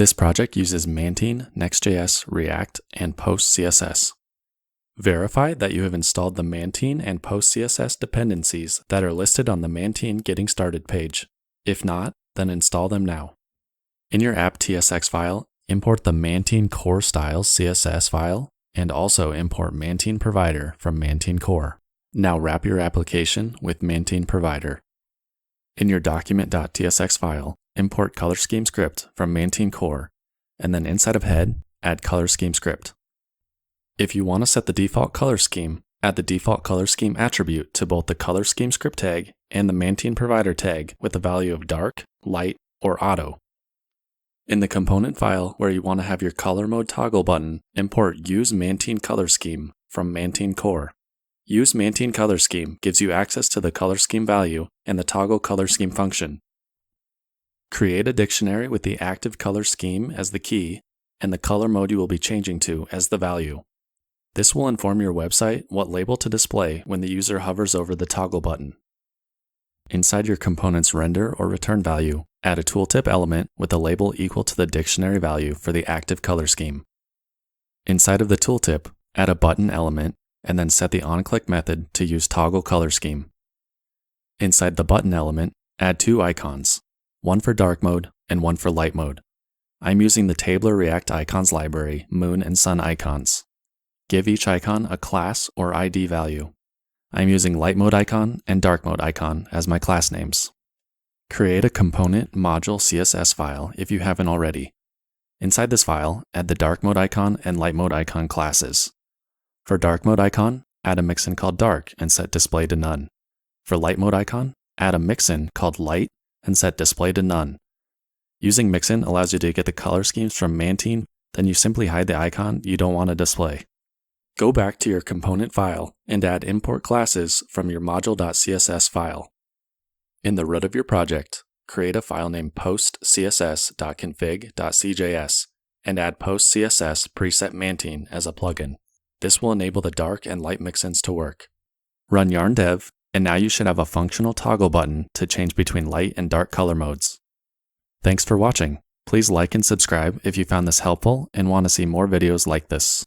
This project uses Mantine, Next.js, React, and PostCSS. Verify that you have installed the Mantine and PostCSS dependencies that are listed on the Mantine Getting Started page. If not, then install them now. In your app.tsx file, import the Mantine core styles CSS file and also import Mantine provider from Mantine core. Now wrap your application with Mantine provider. In your document.tsx file, import color scheme script from Mantine core, and then inside of head, add color scheme script. If you want to set the default color scheme, add the default color scheme attribute to both the color scheme script tag and the Mantine provider tag with the value of dark, light, or auto. In the component file where you want to have your color mode toggle button, import use Mantine color scheme from Mantine core. Use Mantine color scheme gives you access to the color scheme value and the toggle color scheme function. Create a dictionary with the active color scheme as the key and the color mode you will be changing to as the value. This will inform your website what label to display when the user hovers over the toggle button. Inside your component's render or return value, add a tooltip element with a label equal to the dictionary value for the active color scheme. Inside of the tooltip, add a button element and then set the onClick method to use toggle color scheme. Inside the button element, add two icons, one for dark mode and one for light mode. I'm using the Tabler React Icons library, Moon and Sun icons. Give each icon a class or ID value. I'm using light mode icon and dark mode icon as my class names. Create a component module CSS file if you haven't already. Inside this file, add the dark mode icon and light mode icon classes. For dark mode icon, add a mixin called dark and set display to none. For light mode icon, add a mixin called light and set display to none. Using mixin allows you to get the color schemes from Mantine, then you simply hide the icon you don't want to display. Go back to your component file and add import classes from your module.css file. In the root of your project, create a file named postcss.config.cjs and add postcss preset Mantine as a plugin. This will enable the dark and light mixins to work. Run yarn dev, and now you should have a functional toggle button to change between light and dark color modes. Thanks for watching. Please like and subscribe if you found this helpful and want to see more videos like this.